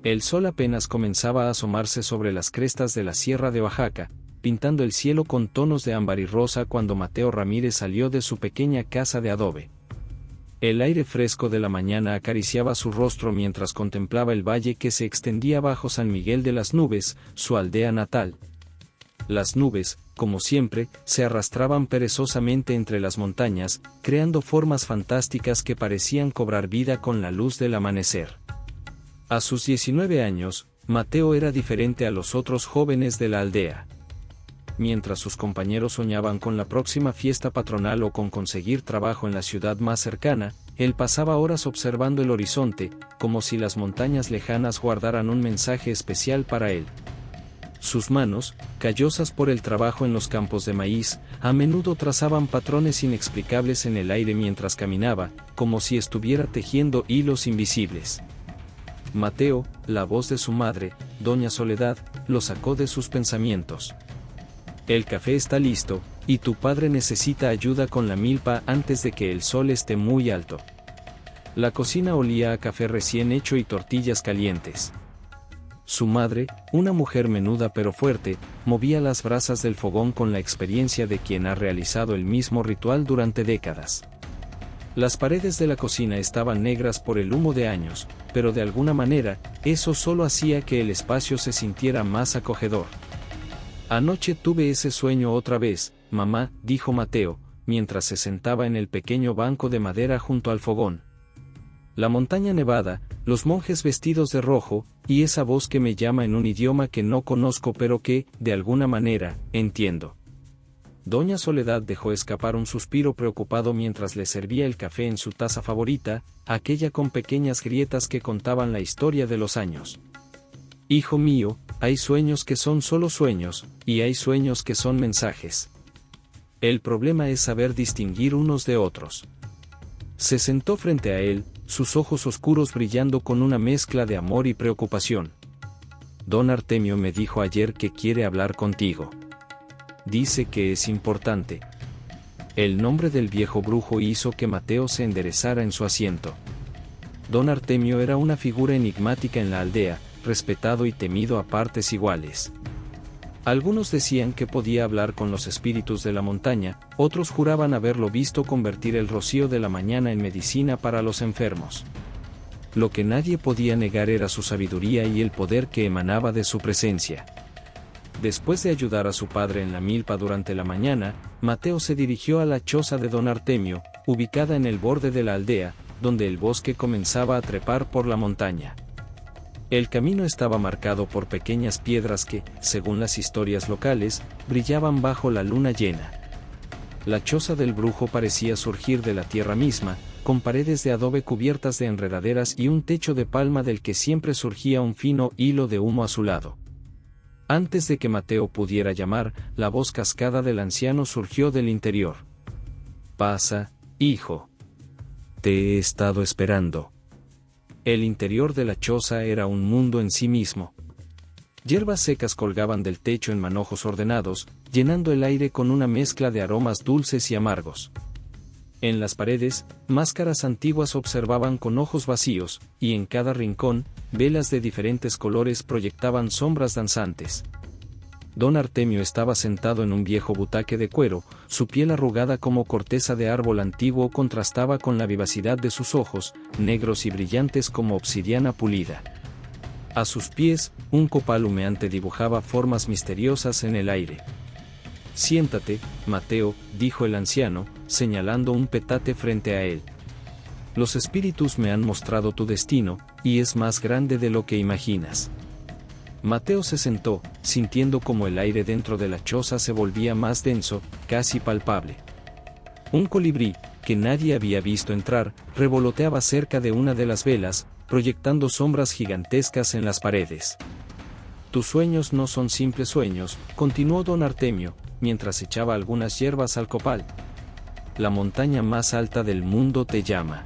El sol apenas comenzaba a asomarse sobre las crestas de la Sierra de Oaxaca, pintando el cielo con tonos de ámbar y rosa cuando Mateo Ramírez salió de su pequeña casa de adobe. El aire fresco de la mañana acariciaba su rostro mientras contemplaba el valle que se extendía bajo San Miguel de las Nubes, su aldea natal. Las nubes, como siempre, se arrastraban perezosamente entre las montañas, creando formas fantásticas que parecían cobrar vida con la luz del amanecer. A sus 19 años, Mateo era diferente a los otros jóvenes de la aldea. Mientras sus compañeros soñaban con la próxima fiesta patronal o con conseguir trabajo en la ciudad más cercana, él pasaba horas observando el horizonte, como si las montañas lejanas guardaran un mensaje especial para él. Sus manos, callosas por el trabajo en los campos de maíz, a menudo trazaban patrones inexplicables en el aire mientras caminaba, como si estuviera tejiendo hilos invisibles. Mateo, la voz de su madre, doña Soledad, lo sacó de sus pensamientos. El café está listo, y tu padre necesita ayuda con la milpa antes de que el sol esté muy alto. La cocina olía a café recién hecho y tortillas calientes. Su madre, una mujer menuda pero fuerte, movía las brasas del fogón con la experiencia de quien ha realizado el mismo ritual durante décadas. Las paredes de la cocina estaban negras por el humo de años, pero de alguna manera, eso solo hacía que el espacio se sintiera más acogedor. Anoche tuve ese sueño otra vez, mamá, dijo Mateo, mientras se sentaba en el pequeño banco de madera junto al fogón. La montaña nevada, los monjes vestidos de rojo, y esa voz que me llama en un idioma que no conozco pero que, de alguna manera, entiendo. Doña Soledad dejó escapar un suspiro preocupado mientras le servía el café en su taza favorita, aquella con pequeñas grietas que contaban la historia de los años. Hijo mío, hay sueños que son solo sueños, y hay sueños que son mensajes. El problema es saber distinguir unos de otros. Se sentó frente a él, sus ojos oscuros brillando con una mezcla de amor y preocupación. Don Artemio me dijo ayer que quiere hablar contigo. Dice que es importante. El nombre del viejo brujo hizo que Mateo se enderezara en su asiento. Don Artemio era una figura enigmática en la aldea, respetado y temido a partes iguales. Algunos decían que podía hablar con los espíritus de la montaña, otros juraban haberlo visto convertir el rocío de la mañana en medicina para los enfermos. Lo que nadie podía negar era su sabiduría y el poder que emanaba de su presencia. Después de ayudar a su padre en la milpa durante la mañana, Mateo se dirigió a la choza de don Artemio, ubicada en el borde de la aldea, donde el bosque comenzaba a trepar por la montaña. El camino estaba marcado por pequeñas piedras que, según las historias locales, brillaban bajo la luna llena. La choza del brujo parecía surgir de la tierra misma, con paredes de adobe cubiertas de enredaderas y un techo de palma del que siempre surgía un fino hilo de humo azulado. Antes de que Mateo pudiera llamar, la voz cascada del anciano surgió del interior. «Pasa, hijo. Te he estado esperando». El interior de la choza era un mundo en sí mismo. Hierbas secas colgaban del techo en manojos ordenados, llenando el aire con una mezcla de aromas dulces y amargos. En las paredes, máscaras antiguas observaban con ojos vacíos, y en cada rincón, velas de diferentes colores proyectaban sombras danzantes. Don Artemio estaba sentado en un viejo butaque de cuero, su piel arrugada como corteza de árbol antiguo contrastaba con la vivacidad de sus ojos, negros y brillantes como obsidiana pulida. A sus pies, un copal humeante dibujaba formas misteriosas en el aire. «Siéntate, Mateo», dijo el anciano, señalando un petate frente a él. «Los espíritus me han mostrado tu destino, y es más grande de lo que imaginas». Mateo se sentó, sintiendo como el aire dentro de la choza se volvía más denso, casi palpable. Un colibrí, que nadie había visto entrar, revoloteaba cerca de una de las velas, proyectando sombras gigantescas en las paredes. «Tus sueños no son simples sueños», continuó don Artemio, mientras echaba algunas hierbas al copal. «La montaña más alta del mundo te llama.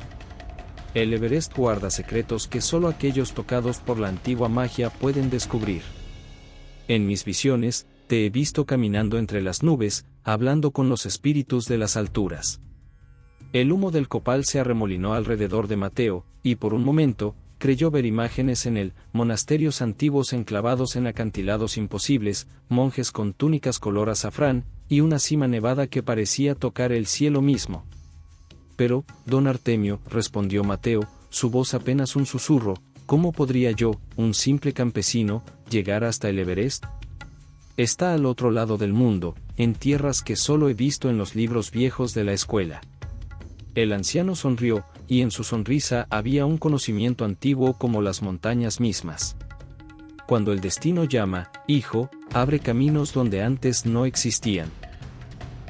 El Everest guarda secretos que solo aquellos tocados por la antigua magia pueden descubrir. En mis visiones, te he visto caminando entre las nubes, hablando con los espíritus de las alturas». El humo del copal se arremolinó alrededor de Mateo, y por un momento, creyó ver imágenes en él, monasterios antiguos enclavados en acantilados imposibles, monjes con túnicas color azafrán, y una cima nevada que parecía tocar el cielo mismo. Pero, don Artemio, respondió Mateo, su voz apenas un susurro, ¿cómo podría yo, un simple campesino, llegar hasta el Everest? Está al otro lado del mundo, en tierras que solo he visto en los libros viejos de la escuela. El anciano sonrió, y en su sonrisa había un conocimiento antiguo como las montañas mismas. Cuando el destino llama, hijo, abre caminos donde antes no existían.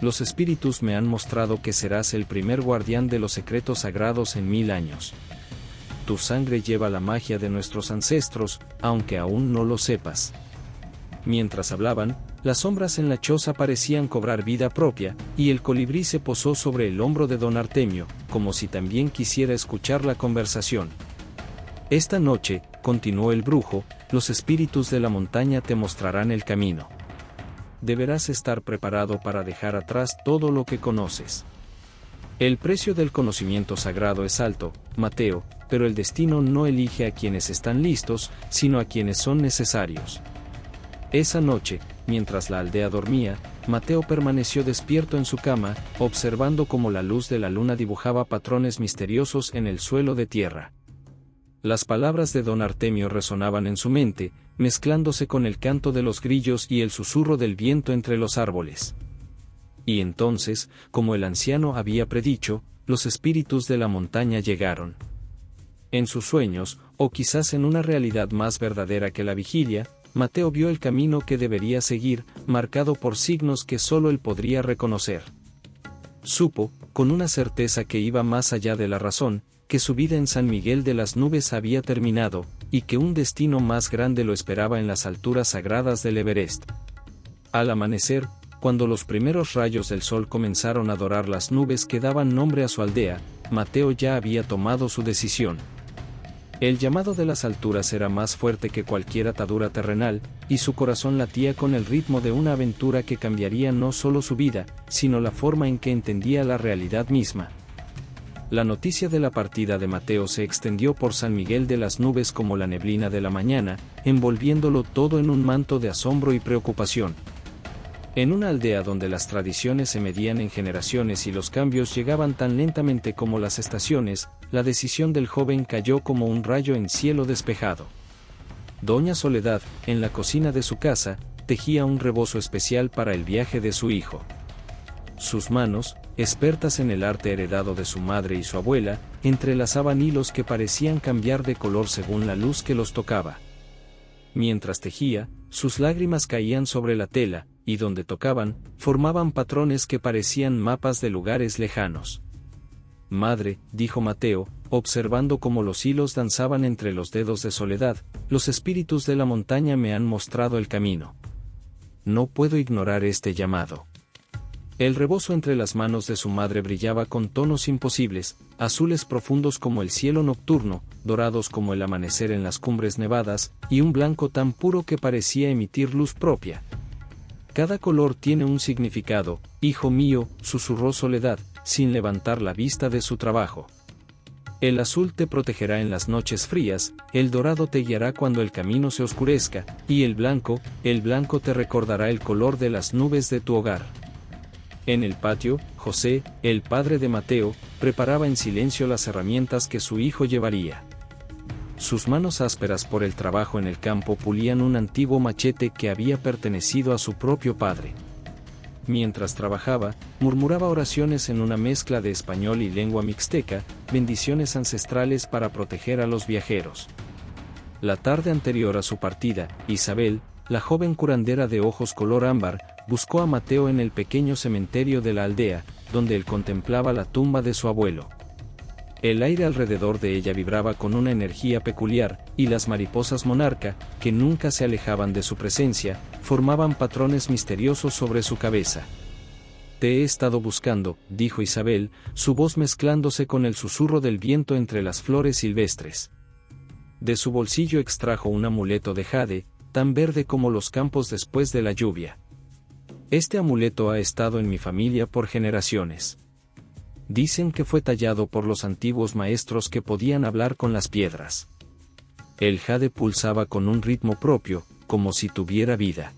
Los espíritus me han mostrado que serás el primer guardián de los secretos sagrados en 1000 años. Tu sangre lleva la magia de nuestros ancestros, aunque aún no lo sepas. Mientras hablaban, las sombras en la choza parecían cobrar vida propia, y el colibrí se posó sobre el hombro de don Artemio, como si también quisiera escuchar la conversación. Esta noche, continuó el brujo, los espíritus de la montaña te mostrarán el camino. Deberás estar preparado para dejar atrás todo lo que conoces. El precio del conocimiento sagrado es alto, Mateo, pero el destino no elige a quienes están listos, sino a quienes son necesarios. Esa noche, mientras la aldea dormía, Mateo permaneció despierto en su cama, observando cómo la luz de la luna dibujaba patrones misteriosos en el suelo de tierra. Las palabras de don Artemio resonaban en su mente, mezclándose con el canto de los grillos y el susurro del viento entre los árboles. Y entonces, como el anciano había predicho, los espíritus de la montaña llegaron. En sus sueños, o quizás en una realidad más verdadera que la vigilia, Mateo vio el camino que debería seguir, marcado por signos que solo él podría reconocer. Supo, con una certeza que iba más allá de la razón, que su vida en San Miguel de las Nubes había terminado, y que un destino más grande lo esperaba en las alturas sagradas del Everest. Al amanecer, cuando los primeros rayos del sol comenzaron a dorar las nubes que daban nombre a su aldea, Mateo ya había tomado su decisión. El llamado de las alturas era más fuerte que cualquier atadura terrenal, y su corazón latía con el ritmo de una aventura que cambiaría no solo su vida, sino la forma en que entendía la realidad misma. La noticia de la partida de Mateo se extendió por San Miguel de las Nubes como la neblina de la mañana, envolviéndolo todo en un manto de asombro y preocupación. En una aldea donde las tradiciones se medían en generaciones y los cambios llegaban tan lentamente como las estaciones, la decisión del joven cayó como un rayo en cielo despejado. Doña Soledad, en la cocina de su casa, tejía un rebozo especial para el viaje de su hijo. Sus manos, expertas en el arte heredado de su madre y su abuela, entrelazaban hilos que parecían cambiar de color según la luz que los tocaba. Mientras tejía, sus lágrimas caían sobre la tela, y donde tocaban, formaban patrones que parecían mapas de lugares lejanos. Madre, dijo Mateo, observando cómo los hilos danzaban entre los dedos de Soledad, los espíritus de la montaña me han mostrado el camino. No puedo ignorar este llamado. El rebozo entre las manos de su madre brillaba con tonos imposibles, azules profundos como el cielo nocturno, dorados como el amanecer en las cumbres nevadas, y un blanco tan puro que parecía emitir luz propia. Cada color tiene un significado, hijo mío, susurró Soledad, sin levantar la vista de su trabajo. El azul te protegerá en las noches frías, el dorado te guiará cuando el camino se oscurezca, y el blanco te recordará el color de las nubes de tu hogar. En el patio, José, el padre de Mateo, preparaba en silencio las herramientas que su hijo llevaría. Sus manos ásperas por el trabajo en el campo pulían un antiguo machete que había pertenecido a su propio padre. Mientras trabajaba, murmuraba oraciones en una mezcla de español y lengua mixteca, bendiciones ancestrales para proteger a los viajeros. La tarde anterior a su partida, Isabel, la joven curandera de ojos color ámbar, buscó a Mateo en el pequeño cementerio de la aldea, donde él contemplaba la tumba de su abuelo. El aire alrededor de ella vibraba con una energía peculiar, y las mariposas monarca, que nunca se alejaban de su presencia, formaban patrones misteriosos sobre su cabeza. Te he estado buscando, dijo Isabel, su voz mezclándose con el susurro del viento entre las flores silvestres. De su bolsillo extrajo un amuleto de jade, tan verde como los campos después de la lluvia. Este amuleto ha estado en mi familia por generaciones. Dicen que fue tallado por los antiguos maestros que podían hablar con las piedras. El jade pulsaba con un ritmo propio, como si tuviera vida.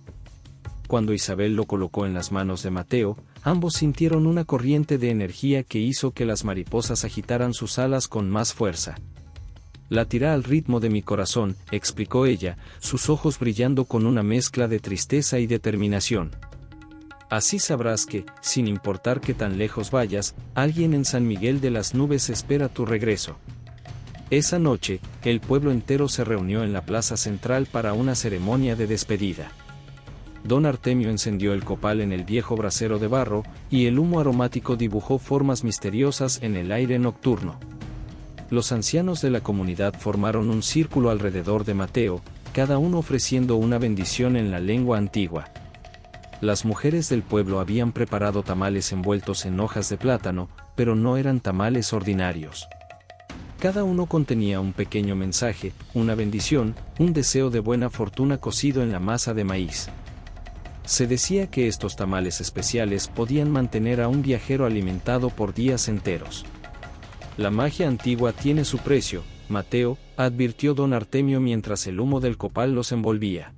Cuando Isabel lo colocó en las manos de Mateo, ambos sintieron una corriente de energía que hizo que las mariposas agitaran sus alas con más fuerza. Latirá al ritmo de mi corazón, explicó ella, sus ojos brillando con una mezcla de tristeza y determinación. Así sabrás que, sin importar que tan lejos vayas, alguien en San Miguel de las Nubes espera tu regreso. Esa noche, el pueblo entero se reunió en la plaza central para una ceremonia de despedida. Don Artemio encendió el copal en el viejo brasero de barro, y el humo aromático dibujó formas misteriosas en el aire nocturno. Los ancianos de la comunidad formaron un círculo alrededor de Mateo, cada uno ofreciendo una bendición en la lengua antigua. Las mujeres del pueblo habían preparado tamales envueltos en hojas de plátano, pero no eran tamales ordinarios. Cada uno contenía un pequeño mensaje, una bendición, un deseo de buena fortuna cocido en la masa de maíz. Se decía que estos tamales especiales podían mantener a un viajero alimentado por días enteros. La magia antigua tiene su precio, Mateo, advirtió don Artemio mientras el humo del copal los envolvía.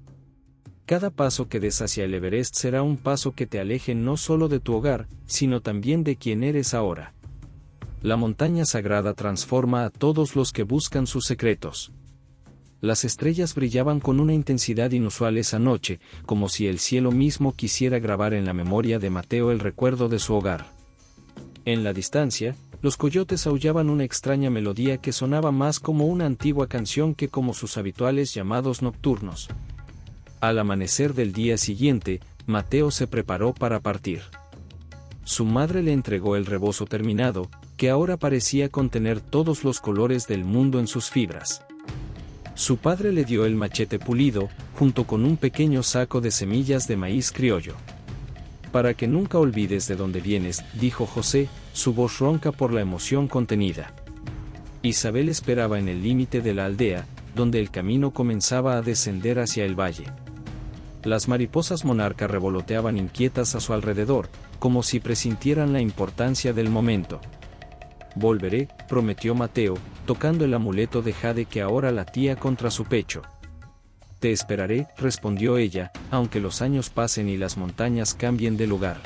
Cada paso que des hacia el Everest será un paso que te aleje no solo de tu hogar, sino también de quien eres ahora. La montaña sagrada transforma a todos los que buscan sus secretos. Las estrellas brillaban con una intensidad inusual esa noche, como si el cielo mismo quisiera grabar en la memoria de Mateo el recuerdo de su hogar. En la distancia, los coyotes aullaban una extraña melodía que sonaba más como una antigua canción que como sus habituales llamados nocturnos. Al amanecer del día siguiente, Mateo se preparó para partir. Su madre le entregó el rebozo terminado, que ahora parecía contener todos los colores del mundo en sus fibras. Su padre le dio el machete pulido, junto con un pequeño saco de semillas de maíz criollo. Para que nunca olvides de dónde vienes, dijo José, su voz ronca por la emoción contenida. Isabel esperaba en el límite de la aldea, donde el camino comenzaba a descender hacia el valle. Las mariposas monarca revoloteaban inquietas a su alrededor, como si presintieran la importancia del momento. Volveré, prometió Mateo, tocando el amuleto de jade que ahora latía contra su pecho. Te esperaré, respondió ella, aunque los años pasen y las montañas cambien de lugar.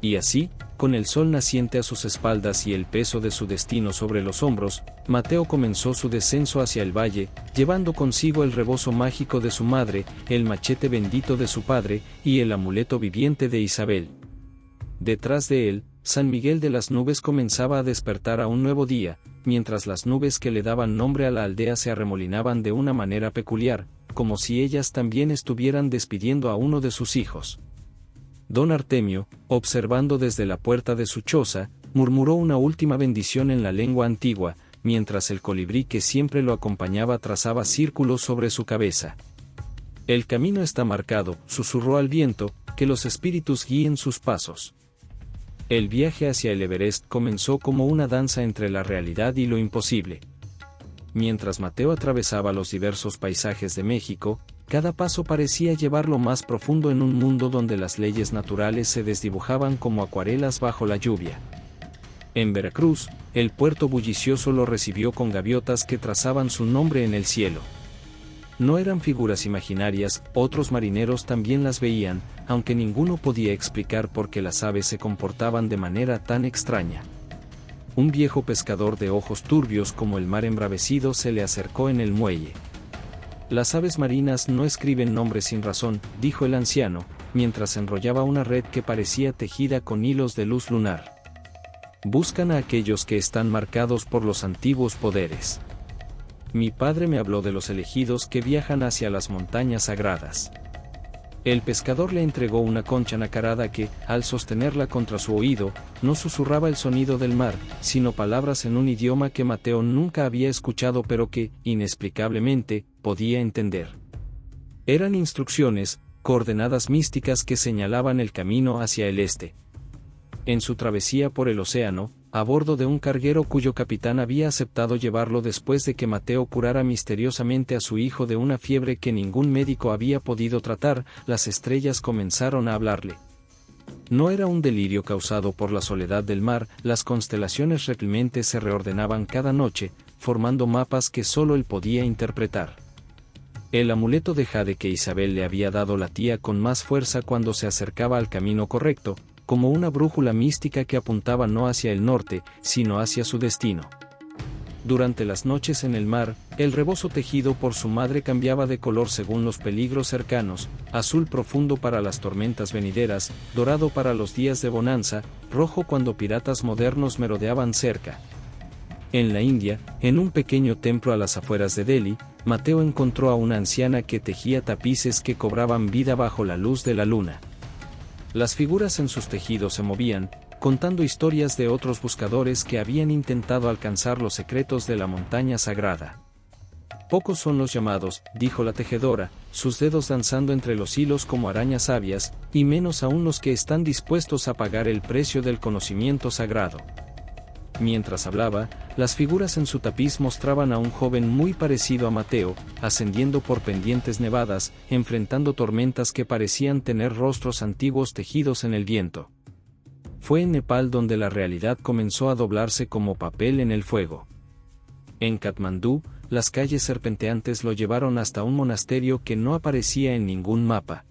Y así, con el sol naciente a sus espaldas y el peso de su destino sobre los hombros, Mateo comenzó su descenso hacia el valle, llevando consigo el rebozo mágico de su madre, el machete bendito de su padre, y el amuleto viviente de Isabel. Detrás de él, San Miguel de las Nubes comenzaba a despertar a un nuevo día, mientras las nubes que le daban nombre a la aldea se arremolinaban de una manera peculiar, como si ellas también estuvieran despidiendo a uno de sus hijos. Don Artemio, observando desde la puerta de su choza, murmuró una última bendición en la lengua antigua, mientras el colibrí que siempre lo acompañaba trazaba círculos sobre su cabeza. El camino está marcado, susurró al viento, que los espíritus guíen sus pasos. El viaje hacia el Everest comenzó como una danza entre la realidad y lo imposible. Mientras Mateo atravesaba los diversos paisajes de México, cada paso parecía llevarlo más profundo en un mundo donde las leyes naturales se desdibujaban como acuarelas bajo la lluvia. En Veracruz, el puerto bullicioso lo recibió con gaviotas que trazaban su nombre en el cielo. No eran figuras imaginarias, otros marineros también las veían, aunque ninguno podía explicar por qué las aves se comportaban de manera tan extraña. Un viejo pescador de ojos turbios como el mar embravecido se le acercó en el muelle. Las aves marinas no escriben nombres sin razón, dijo el anciano, mientras enrollaba una red que parecía tejida con hilos de luz lunar. Buscan a aquellos que están marcados por los antiguos poderes. Mi padre me habló de los elegidos que viajan hacia las montañas sagradas. El pescador le entregó una concha nacarada que, al sostenerla contra su oído, no susurraba el sonido del mar, sino palabras en un idioma que Mateo nunca había escuchado pero que, inexplicablemente, podía entender. Eran instrucciones, coordenadas místicas que señalaban el camino hacia el este. En su travesía por el océano, a bordo de un carguero cuyo capitán había aceptado llevarlo después de que Mateo curara misteriosamente a su hijo de una fiebre que ningún médico había podido tratar, las estrellas comenzaron a hablarle. No era un delirio causado por la soledad del mar, las constelaciones repelentes se reordenaban cada noche, formando mapas que solo él podía interpretar. El amuleto de jade que Isabel le había dado la tía con más fuerza cuando se acercaba al camino correcto, como una brújula mística que apuntaba no hacia el norte, sino hacia su destino. Durante las noches en el mar, el rebozo tejido por su madre cambiaba de color según los peligros cercanos: azul profundo para las tormentas venideras, dorado para los días de bonanza, rojo cuando piratas modernos merodeaban cerca. En la India, en un pequeño templo a las afueras de Delhi, Mateo encontró a una anciana que tejía tapices que cobraban vida bajo la luz de la luna. Las figuras en sus tejidos se movían, contando historias de otros buscadores que habían intentado alcanzar los secretos de la montaña sagrada. Pocos son los llamados, dijo la tejedora, sus dedos danzando entre los hilos como arañas sabias, y menos aún los que están dispuestos a pagar el precio del conocimiento sagrado. Mientras hablaba, las figuras en su tapiz mostraban a un joven muy parecido a Mateo, ascendiendo por pendientes nevadas, enfrentando tormentas que parecían tener rostros antiguos tejidos en el viento. Fue en Nepal donde la realidad comenzó a doblarse como papel en el fuego. En Katmandú, las calles serpenteantes lo llevaron hasta un monasterio que no aparecía en ningún mapa.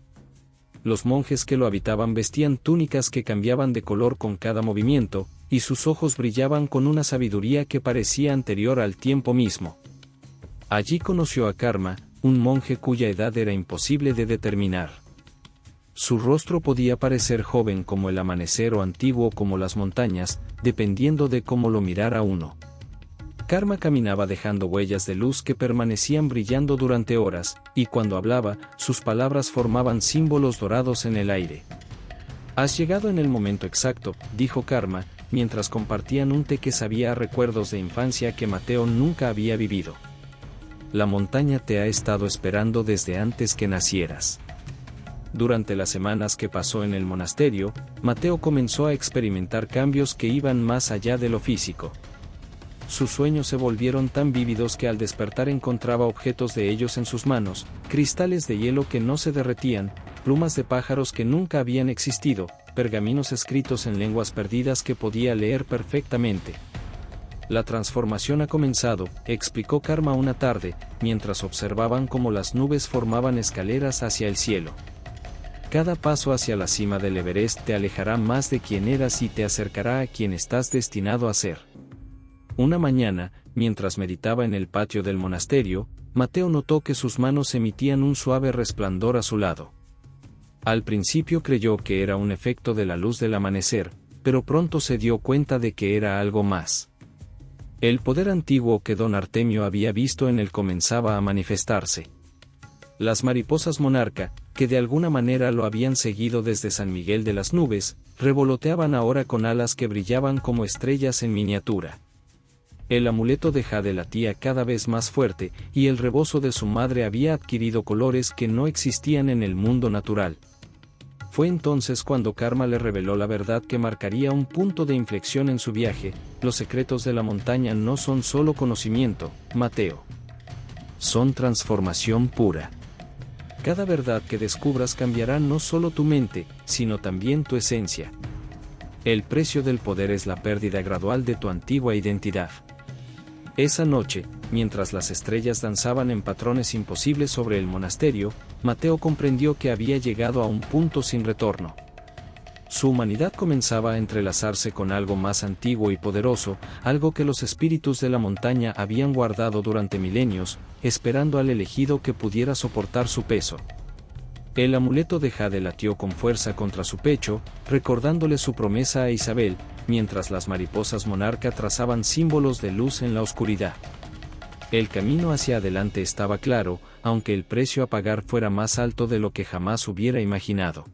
Los monjes que lo habitaban vestían túnicas que cambiaban de color con cada movimiento, y sus ojos brillaban con una sabiduría que parecía anterior al tiempo mismo. Allí conoció a Karma, un monje cuya edad era imposible de determinar. Su rostro podía parecer joven como el amanecer o antiguo como las montañas, dependiendo de cómo lo mirara uno. Karma caminaba dejando huellas de luz que permanecían brillando durante horas, y cuando hablaba, sus palabras formaban símbolos dorados en el aire. «Has llegado en el momento exacto», dijo Karma, mientras compartían un té que sabía a recuerdos de infancia que Mateo nunca había vivido. «La montaña te ha estado esperando desde antes que nacieras». Durante las semanas que pasó en el monasterio, Mateo comenzó a experimentar cambios que iban más allá de lo físico. Sus sueños se volvieron tan vívidos que al despertar encontraba objetos de ellos en sus manos, cristales de hielo que no se derretían, plumas de pájaros que nunca habían existido, pergaminos escritos en lenguas perdidas que podía leer perfectamente. «La transformación ha comenzado», explicó Karma una tarde, mientras observaban cómo las nubes formaban escaleras hacia el cielo. «Cada paso hacia la cima del Everest te alejará más de quien eras y te acercará a quien estás destinado a ser». Una mañana, mientras meditaba en el patio del monasterio, Mateo notó que sus manos emitían un suave resplandor a su lado. Al principio creyó que era un efecto de la luz del amanecer, pero pronto se dio cuenta de que era algo más. El poder antiguo que don Artemio había visto en él comenzaba a manifestarse. Las mariposas monarca, que de alguna manera lo habían seguido desde San Miguel de las Nubes, revoloteaban ahora con alas que brillaban como estrellas en miniatura. El amuleto de jade latía cada vez más fuerte, y el rebozo de su madre había adquirido colores que no existían en el mundo natural. Fue entonces cuando Karma le reveló la verdad que marcaría un punto de inflexión en su viaje: los secretos de la montaña no son solo conocimiento, Mateo. Son transformación pura. Cada verdad que descubras cambiará no solo tu mente, sino también tu esencia. El precio del poder es la pérdida gradual de tu antigua identidad. Esa noche, mientras las estrellas danzaban en patrones imposibles sobre el monasterio, Mateo comprendió que había llegado a un punto sin retorno. Su humanidad comenzaba a entrelazarse con algo más antiguo y poderoso, algo que los espíritus de la montaña habían guardado durante milenios, esperando al elegido que pudiera soportar su peso. El amuleto de jade latió con fuerza contra su pecho, recordándole su promesa a Isabel, mientras las mariposas monarca trazaban símbolos de luz en la oscuridad. El camino hacia adelante estaba claro, aunque el precio a pagar fuera más alto de lo que jamás hubiera imaginado.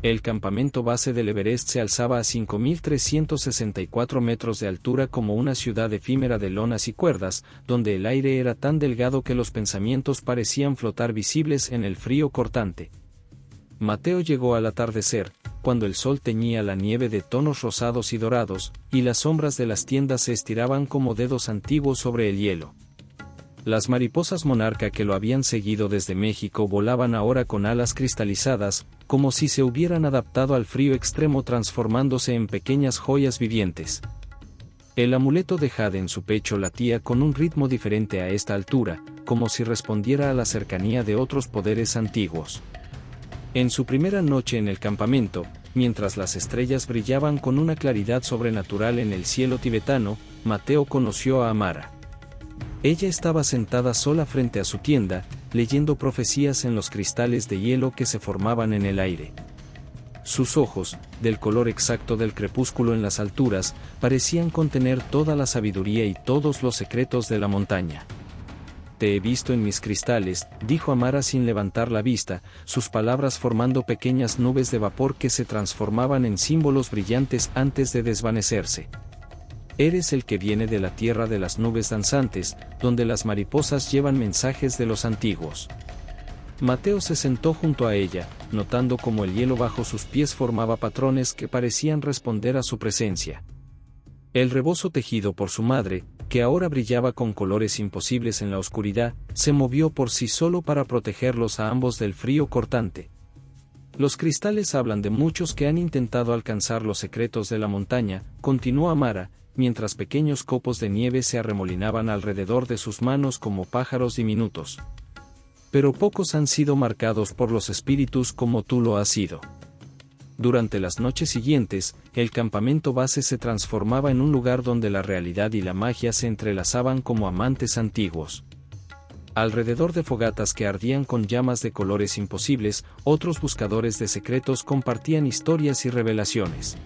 El campamento base del Everest se alzaba a 5.364 metros de altura como una ciudad efímera de lonas y cuerdas, donde el aire era tan delgado que los pensamientos parecían flotar visibles en el frío cortante. Mateo llegó al atardecer, cuando el sol teñía la nieve de tonos rosados y dorados, y las sombras de las tiendas se estiraban como dedos antiguos sobre el hielo. Las mariposas monarca que lo habían seguido desde México volaban ahora con alas cristalizadas, como si se hubieran adaptado al frío extremo, transformándose en pequeñas joyas vivientes. El amuleto de jade en su pecho latía con un ritmo diferente a esta altura, como si respondiera a la cercanía de otros poderes antiguos. En su primera noche en el campamento, mientras las estrellas brillaban con una claridad sobrenatural en el cielo tibetano, Mateo conoció a Amara. Ella estaba sentada sola frente a su tienda, leyendo profecías en los cristales de hielo que se formaban en el aire. Sus ojos, del color exacto del crepúsculo en las alturas, parecían contener toda la sabiduría y todos los secretos de la montaña. «Te he visto en mis cristales», dijo Amara sin levantar la vista, sus palabras formando pequeñas nubes de vapor que se transformaban en símbolos brillantes antes de desvanecerse. «Eres el que viene de la tierra de las nubes danzantes, donde las mariposas llevan mensajes de los antiguos». Mateo se sentó junto a ella, notando cómo el hielo bajo sus pies formaba patrones que parecían responder a su presencia. El rebozo tejido por su madre, que ahora brillaba con colores imposibles en la oscuridad, se movió por sí solo para protegerlos a ambos del frío cortante. «Los cristales hablan de muchos que han intentado alcanzar los secretos de la montaña», continuó Amara, mientras pequeños copos de nieve se arremolinaban alrededor de sus manos como pájaros diminutos. «Pero pocos han sido marcados por los espíritus como tú lo has sido». Durante las noches siguientes, el campamento base se transformaba en un lugar donde la realidad y la magia se entrelazaban como amantes antiguos. Alrededor de fogatas que ardían con llamas de colores imposibles, otros buscadores de secretos compartían historias y revelaciones.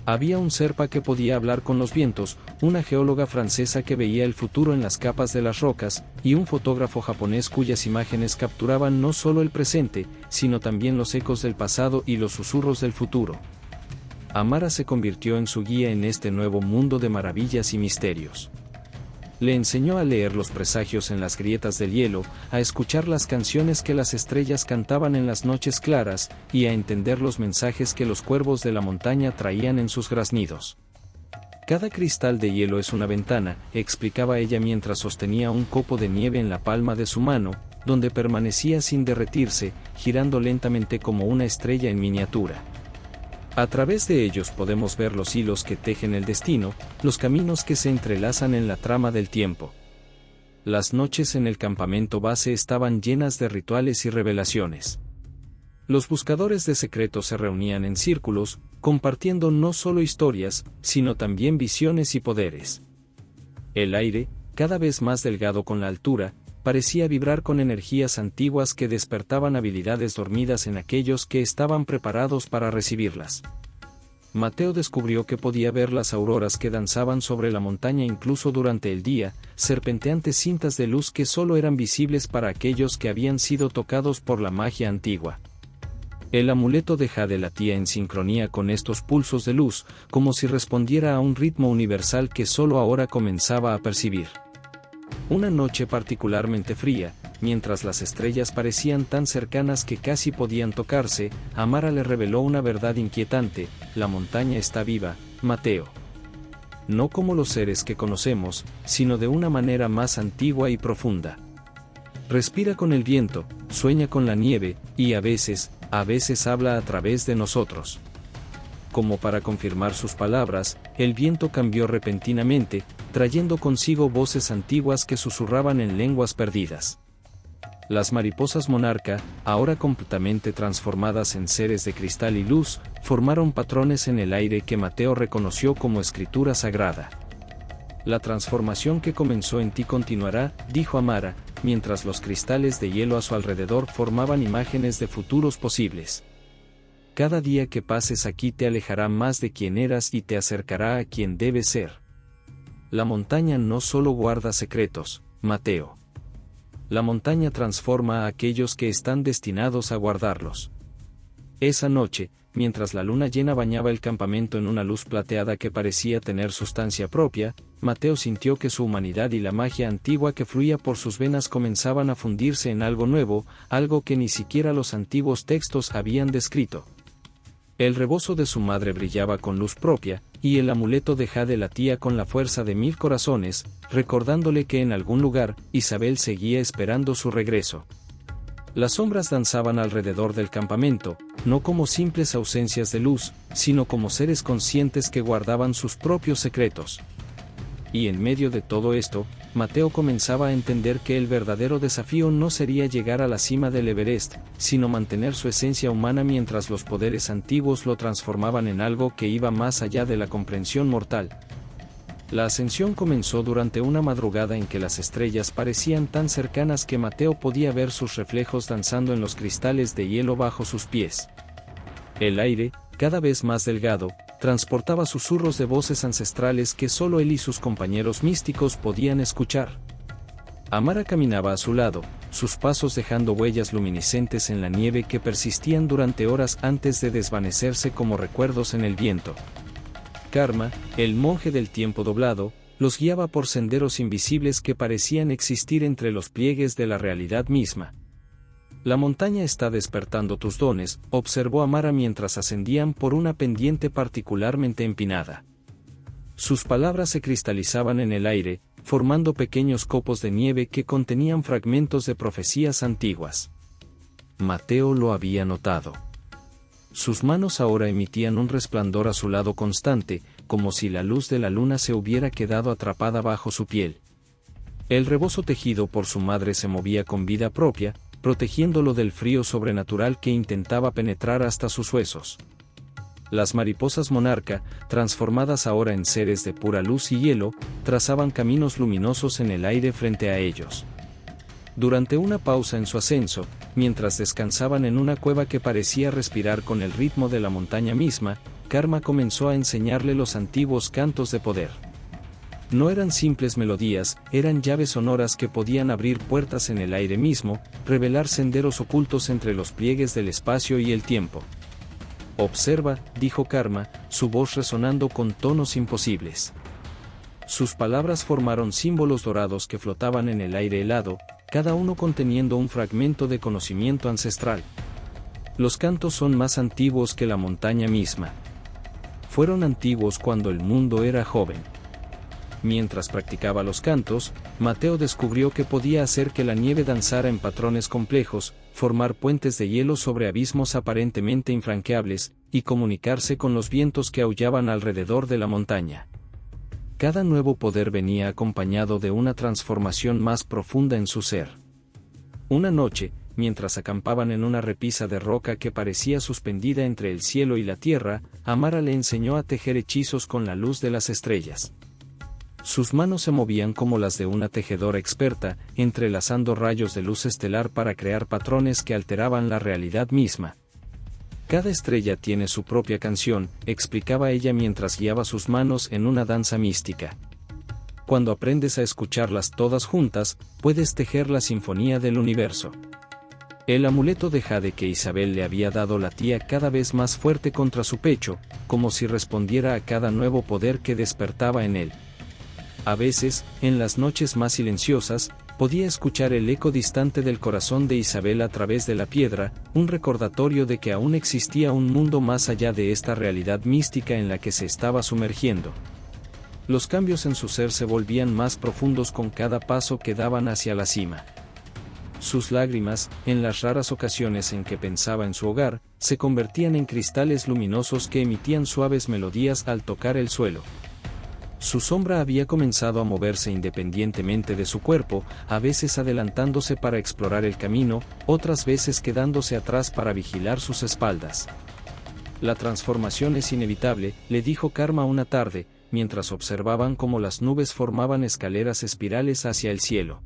Había un serpa que podía hablar con los vientos, una geóloga francesa que veía el futuro en las capas de las rocas, y un fotógrafo japonés cuyas imágenes capturaban no solo el presente, sino también los ecos del pasado y los susurros del futuro. Amara se convirtió en su guía en este nuevo mundo de maravillas y misterios. Le enseñó a leer los presagios en las grietas del hielo, a escuchar las canciones que las estrellas cantaban en las noches claras, y a entender los mensajes que los cuervos de la montaña traían en sus graznidos. «Cada cristal de hielo es una ventana», explicaba ella mientras sostenía un copo de nieve en la palma de su mano, donde permanecía sin derretirse, girando lentamente como una estrella en miniatura. «A través de ellos podemos ver los hilos que tejen el destino, los caminos que se entrelazan en la trama del tiempo». Las noches en el campamento base estaban llenas de rituales y revelaciones. Los buscadores de secretos se reunían en círculos, compartiendo no solo historias, sino también visiones y poderes. El aire, cada vez más delgado con la altura, parecía vibrar con energías antiguas que despertaban habilidades dormidas en aquellos que estaban preparados para recibirlas. Mateo descubrió que podía ver las auroras que danzaban sobre la montaña incluso durante el día, serpenteantes cintas de luz que solo eran visibles para aquellos que habían sido tocados por la magia antigua. El amuleto de jade latía en sincronía con estos pulsos de luz, como si respondiera a un ritmo universal que solo ahora comenzaba a percibir. Una noche particularmente fría, mientras las estrellas parecían tan cercanas que casi podían tocarse, Amara le reveló una verdad inquietante: la montaña está viva, Mateo. No como los seres que conocemos, sino de una manera más antigua y profunda. Respira con el viento, sueña con la nieve, y a veces habla a través de nosotros. Como para confirmar sus palabras, el viento cambió repentinamente, trayendo consigo voces antiguas que susurraban en lenguas perdidas. Las mariposas monarca, ahora completamente transformadas en seres de cristal y luz, formaron patrones en el aire que Mateo reconoció como escritura sagrada. «La transformación que comenzó en ti continuará», dijo Amara, mientras los cristales de hielo a su alrededor formaban imágenes de futuros posibles. «Cada día que pases aquí te alejará más de quien eras y te acercará a quien debes ser. La montaña no solo guarda secretos, Mateo. La montaña transforma a aquellos que están destinados a guardarlos». Esa noche, mientras la luna llena bañaba el campamento en una luz plateada que parecía tener sustancia propia, Mateo sintió que su humanidad y la magia antigua que fluía por sus venas comenzaban a fundirse en algo nuevo, algo que ni siquiera los antiguos textos habían descrito. El rebozo de su madre brillaba con luz propia, y el amuleto de jade latía con la fuerza de 1000 corazones, recordándole que en algún lugar, Isabel seguía esperando su regreso. Las sombras danzaban alrededor del campamento, no como simples ausencias de luz, sino como seres conscientes que guardaban sus propios secretos. Y en medio de todo esto, Mateo comenzaba a entender que el verdadero desafío no sería llegar a la cima del Everest, sino mantener su esencia humana mientras los poderes antiguos lo transformaban en algo que iba más allá de la comprensión mortal. La ascensión comenzó durante una madrugada en que las estrellas parecían tan cercanas que Mateo podía ver sus reflejos danzando en los cristales de hielo bajo sus pies. El aire, cada vez más delgado, transportaba susurros de voces ancestrales que solo él y sus compañeros místicos podían escuchar. Amara caminaba a su lado, sus pasos dejando huellas luminiscentes en la nieve que persistían durante horas antes de desvanecerse como recuerdos en el viento. Karma, el monje del tiempo doblado, los guiaba por senderos invisibles que parecían existir entre los pliegues de la realidad misma. La montaña está despertando tus dones, observó Amara mientras ascendían por una pendiente particularmente empinada. Sus palabras se cristalizaban en el aire, formando pequeños copos de nieve que contenían fragmentos de profecías antiguas. Mateo lo había notado. Sus manos ahora emitían un resplandor azulado constante, como si la luz de la luna se hubiera quedado atrapada bajo su piel. El rebozo tejido por su madre se movía con vida propia, protegiéndolo del frío sobrenatural que intentaba penetrar hasta sus huesos. Las mariposas monarca, transformadas ahora en seres de pura luz y hielo, trazaban caminos luminosos en el aire frente a ellos. Durante una pausa en su ascenso, mientras descansaban en una cueva que parecía respirar con el ritmo de la montaña misma, Karma comenzó a enseñarle los antiguos cantos de poder. No eran simples melodías, eran llaves sonoras que podían abrir puertas en el aire mismo, revelar senderos ocultos entre los pliegues del espacio y el tiempo. Observa, dijo Karma, su voz resonando con tonos imposibles. Sus palabras formaron símbolos dorados que flotaban en el aire helado, cada uno conteniendo un fragmento de conocimiento ancestral. Los cantos son más antiguos que la montaña misma. Fueron antiguos cuando el mundo era joven. Mientras practicaba los cantos, Mateo descubrió que podía hacer que la nieve danzara en patrones complejos, formar puentes de hielo sobre abismos aparentemente infranqueables, y comunicarse con los vientos que aullaban alrededor de la montaña. Cada nuevo poder venía acompañado de una transformación más profunda en su ser. Una noche, mientras acampaban en una repisa de roca que parecía suspendida entre el cielo y la tierra, Amara le enseñó a tejer hechizos con la luz de las estrellas. Sus manos se movían como las de una tejedora experta, entrelazando rayos de luz estelar para crear patrones que alteraban la realidad misma. Cada estrella tiene su propia canción, explicaba ella mientras guiaba sus manos en una danza mística. Cuando aprendes a escucharlas todas juntas, puedes tejer la sinfonía del universo. El amuleto de jade que Isabel le había dado latía cada vez más fuerte contra su pecho, como si respondiera a cada nuevo poder que despertaba en él. A veces, en las noches más silenciosas, podía escuchar el eco distante del corazón de Isabel a través de la piedra, un recordatorio de que aún existía un mundo más allá de esta realidad mística en la que se estaba sumergiendo. Los cambios en su ser se volvían más profundos con cada paso que daban hacia la cima. Sus lágrimas, en las raras ocasiones en que pensaba en su hogar, se convertían en cristales luminosos que emitían suaves melodías al tocar el suelo. Su sombra había comenzado a moverse independientemente de su cuerpo, a veces adelantándose para explorar el camino, otras veces quedándose atrás para vigilar sus espaldas. La transformación es inevitable, le dijo Karma una tarde, mientras observaban cómo las nubes formaban escaleras espirales hacia el cielo.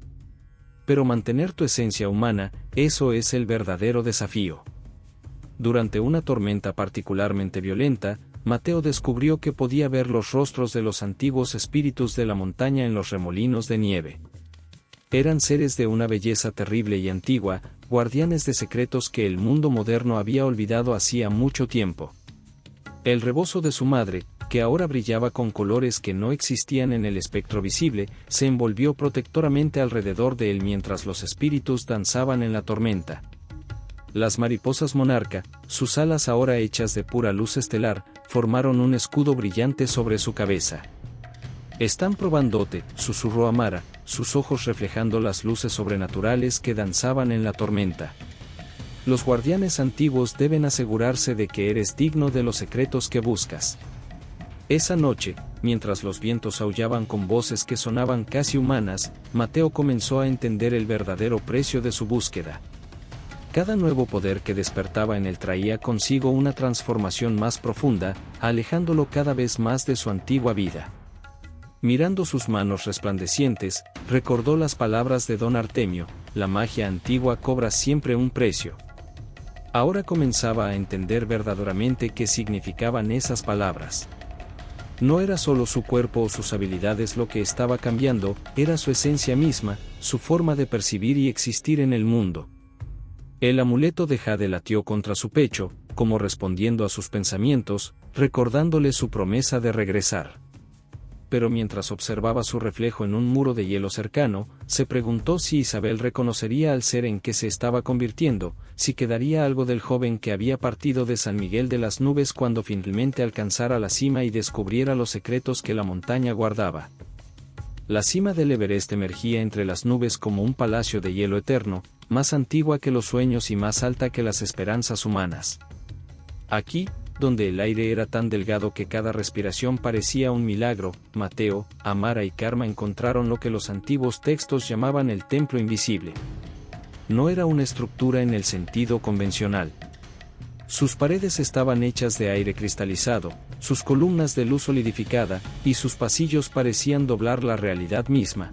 Pero mantener tu esencia humana, eso es el verdadero desafío. Durante una tormenta particularmente violenta, Mateo descubrió que podía ver los rostros de los antiguos espíritus de la montaña en los remolinos de nieve. Eran seres de una belleza terrible y antigua, guardianes de secretos que el mundo moderno había olvidado hacía mucho tiempo. El rebozo de su madre, que ahora brillaba con colores que no existían en el espectro visible, se envolvió protectoramente alrededor de él mientras los espíritus danzaban en la tormenta. Las mariposas monarca, sus alas ahora hechas de pura luz estelar, formaron un escudo brillante sobre su cabeza. «Están probándote», susurró Amara, sus ojos reflejando las luces sobrenaturales que danzaban en la tormenta. Los guardianes antiguos deben asegurarse de que eres digno de los secretos que buscas. Esa noche, mientras los vientos aullaban con voces que sonaban casi humanas, Mateo comenzó a entender el verdadero precio de su búsqueda. Cada nuevo poder que despertaba en él traía consigo una transformación más profunda, alejándolo cada vez más de su antigua vida. Mirando sus manos resplandecientes, recordó las palabras de don Artemio: la magia antigua cobra siempre un precio. Ahora comenzaba a entender verdaderamente qué significaban esas palabras. No era solo su cuerpo o sus habilidades lo que estaba cambiando, era su esencia misma, su forma de percibir y existir en el mundo. El amuleto de jade latió contra su pecho, como respondiendo a sus pensamientos, recordándole su promesa de regresar. Pero mientras observaba su reflejo en un muro de hielo cercano, se preguntó si Isabel reconocería al ser en que se estaba convirtiendo, si quedaría algo del joven que había partido de San Miguel de las Nubes cuando finalmente alcanzara la cima y descubriera los secretos que la montaña guardaba. La cima del Everest emergía entre las nubes como un palacio de hielo eterno, más antigua que los sueños y más alta que las esperanzas humanas. Aquí, donde el aire era tan delgado que cada respiración parecía un milagro, Mateo, Amara y Karma encontraron lo que los antiguos textos llamaban el templo invisible. No era una estructura en el sentido convencional. Sus paredes estaban hechas de aire cristalizado, sus columnas de luz solidificada, y sus pasillos parecían doblar la realidad misma.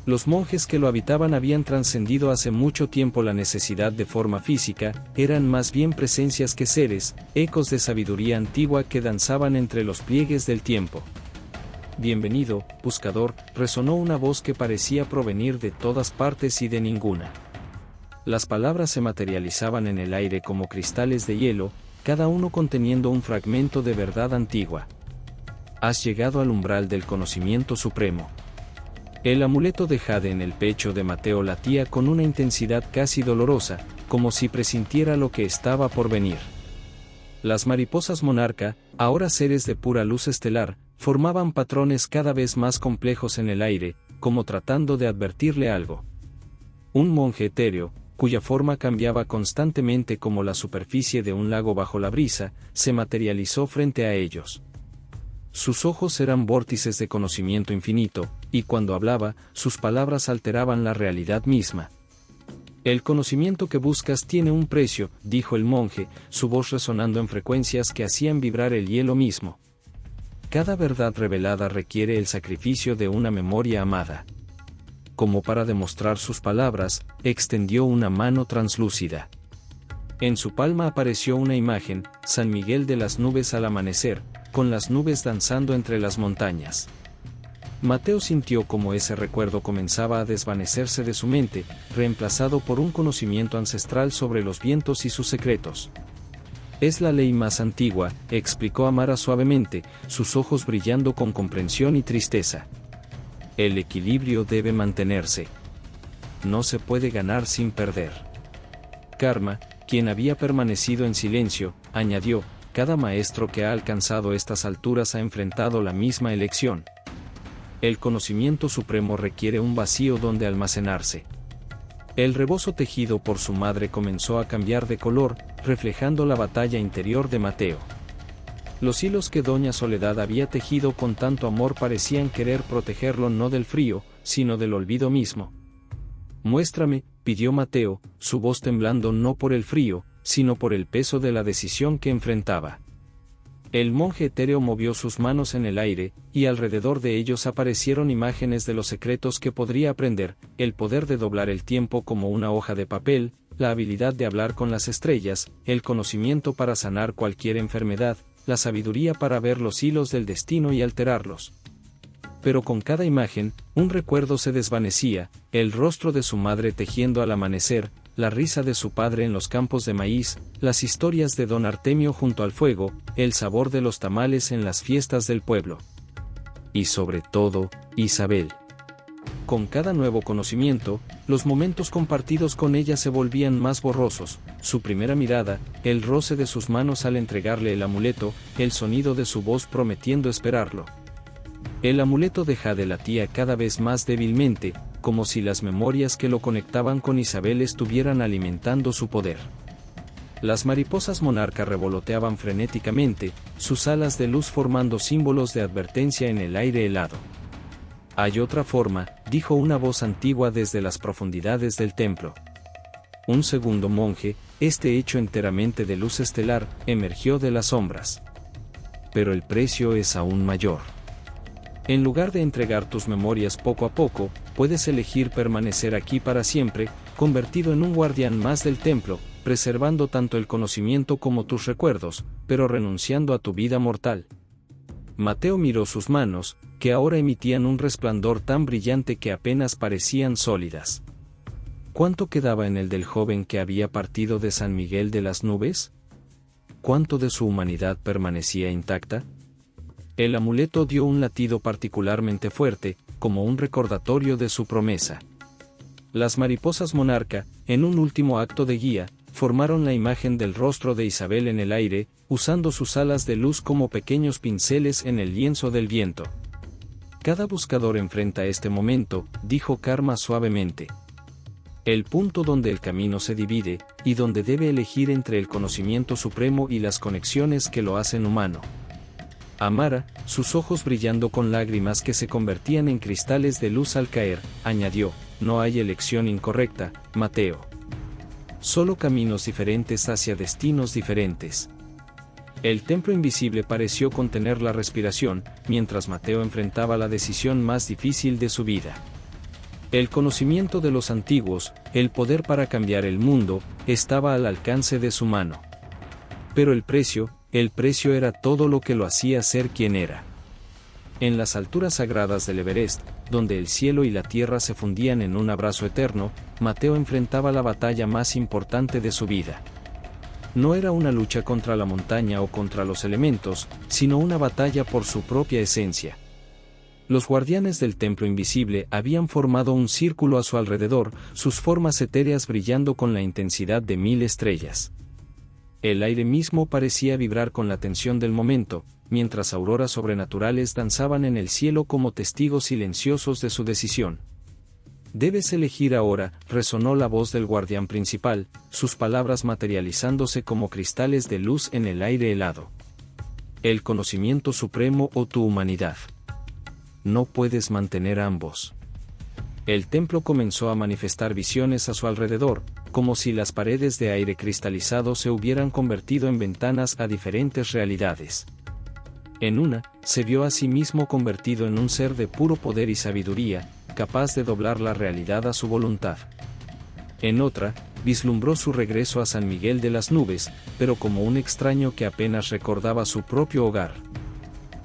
Los monjes que lo habitaban habían trascendido hace mucho tiempo la necesidad de forma física, eran más bien presencias que seres, ecos de sabiduría antigua que danzaban entre los pliegues del tiempo. «Bienvenido, buscador», resonó una voz que parecía provenir de todas partes y de ninguna. Las palabras se materializaban en el aire como cristales de hielo, cada uno conteniendo un fragmento de verdad antigua. «Has llegado al umbral del conocimiento supremo». El amuleto de jade en el pecho de Mateo latía con una intensidad casi dolorosa, como si presintiera lo que estaba por venir. Las mariposas monarca, ahora seres de pura luz estelar, formaban patrones cada vez más complejos en el aire, como tratando de advertirle algo. Un monje etéreo, cuya forma cambiaba constantemente como la superficie de un lago bajo la brisa, se materializó frente a ellos. Sus ojos eran vórtices de conocimiento infinito, y cuando hablaba, sus palabras alteraban la realidad misma. «El conocimiento que buscas tiene un precio», dijo el monje, su voz resonando en frecuencias que hacían vibrar el hielo mismo. «Cada verdad revelada requiere el sacrificio de una memoria amada». Como para demostrar sus palabras, extendió una mano translúcida. En su palma apareció una imagen, San Miguel de las Nubes al amanecer, con las nubes danzando entre las montañas. Mateo sintió como ese recuerdo comenzaba a desvanecerse de su mente, reemplazado por un conocimiento ancestral sobre los vientos y sus secretos. «Es la ley más antigua», explicó Amara suavemente, sus ojos brillando con comprensión y tristeza. «El equilibrio debe mantenerse. No se puede ganar sin perder». Karma, quien había permanecido en silencio, añadió: «Cada maestro que ha alcanzado estas alturas ha enfrentado la misma elección. El conocimiento supremo requiere un vacío donde almacenarse». El rebozo tejido por su madre comenzó a cambiar de color, reflejando la batalla interior de Mateo. Los hilos que doña Soledad había tejido con tanto amor parecían querer protegerlo no del frío, sino del olvido mismo. «Muéstrame», pidió Mateo, su voz temblando no por el frío, sino por el peso de la decisión que enfrentaba. El monje etéreo movió sus manos en el aire, y alrededor de ellos aparecieron imágenes de los secretos que podría aprender: el poder de doblar el tiempo como una hoja de papel, la habilidad de hablar con las estrellas, el conocimiento para sanar cualquier enfermedad, la sabiduría para ver los hilos del destino y alterarlos. Pero con cada imagen, un recuerdo se desvanecía: el rostro de su madre tejiendo al amanecer, la risa de su padre en los campos de maíz, las historias de don Artemio junto al fuego, el sabor de los tamales en las fiestas del pueblo. Y sobre todo, Isabel. Con cada nuevo conocimiento, los momentos compartidos con ella se volvían más borrosos: su primera mirada, el roce de sus manos al entregarle el amuleto, el sonido de su voz prometiendo esperarlo. El amuleto de jade latía cada vez más débilmente, como si las memorias que lo conectaban con Isabel estuvieran alimentando su poder. Las mariposas monarca revoloteaban frenéticamente, sus alas de luz formando símbolos de advertencia en el aire helado. «Hay otra forma», dijo una voz antigua desde las profundidades del templo. Un segundo monje, este hecho enteramente de luz estelar, emergió de las sombras. «Pero el precio es aún mayor. En lugar de entregar tus memorias poco a poco, puedes elegir permanecer aquí para siempre, convertido en un guardián más del templo, preservando tanto el conocimiento como tus recuerdos, pero renunciando a tu vida mortal». Mateo miró sus manos, que ahora emitían un resplandor tan brillante que apenas parecían sólidas. ¿Cuánto quedaba en el del joven que había partido de San Miguel de las Nubes? ¿Cuánto de su humanidad permanecía intacta? El amuleto dio un latido particularmente fuerte, como un recordatorio de su promesa. Las mariposas monarca, en un último acto de guía, formaron la imagen del rostro de Isabel en el aire, usando sus alas de luz como pequeños pinceles en el lienzo del viento. «Cada buscador enfrenta este momento», dijo Karma suavemente. «El punto donde el camino se divide, y donde debe elegir entre el conocimiento supremo y las conexiones que lo hacen humano». Amara, sus ojos brillando con lágrimas que se convertían en cristales de luz al caer, añadió: «No hay elección incorrecta, Mateo. Solo caminos diferentes hacia destinos diferentes». El templo invisible pareció contener la respiración, mientras Mateo enfrentaba la decisión más difícil de su vida. El conocimiento de los antiguos, el poder para cambiar el mundo, estaba al alcance de su mano. Pero el precio era todo lo que lo hacía ser quien era. En las alturas sagradas del Everest, donde el cielo y la tierra se fundían en un abrazo eterno, Mateo enfrentaba la batalla más importante de su vida. No era una lucha contra la montaña o contra los elementos, sino una batalla por su propia esencia. Los guardianes del templo invisible habían formado un círculo a su alrededor, sus formas etéreas brillando con la intensidad de 1000 estrellas. El aire mismo parecía vibrar con la tensión del momento, mientras auroras sobrenaturales danzaban en el cielo como testigos silenciosos de su decisión. «Debes elegir ahora», resonó la voz del guardián principal, sus palabras materializándose como cristales de luz en el aire helado. «El conocimiento supremo o tu humanidad. No puedes mantener ambos». El templo comenzó a manifestar visiones a su alrededor, como si las paredes de aire cristalizado se hubieran convertido en ventanas a diferentes realidades. En una, se vio a sí mismo convertido en un ser de puro poder y sabiduría, capaz de doblar la realidad a su voluntad. En otra, vislumbró su regreso a San Miguel de las Nubes, pero como un extraño que apenas recordaba su propio hogar.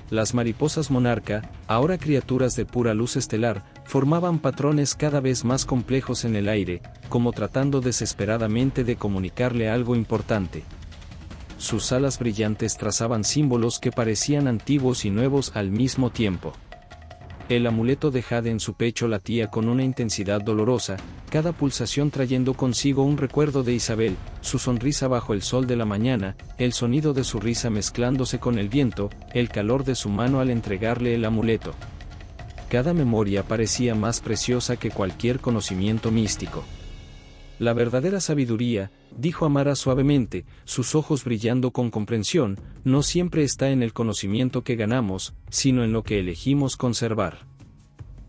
Las mariposas monarca, ahora criaturas de pura luz estelar, formaban patrones cada vez más complejos en el aire, como tratando desesperadamente de comunicarle algo importante. Sus alas brillantes trazaban símbolos que parecían antiguos y nuevos al mismo tiempo. El amuleto de jade en su pecho latía con una intensidad dolorosa, cada pulsación trayendo consigo un recuerdo de Isabel, su sonrisa bajo el sol de la mañana, el sonido de su risa mezclándose con el viento, el calor de su mano al entregarle el amuleto. Cada memoria parecía más preciosa que cualquier conocimiento místico. «La verdadera sabiduría», dijo Amara suavemente, sus ojos brillando con comprensión, «no siempre está en el conocimiento que ganamos, sino en lo que elegimos conservar».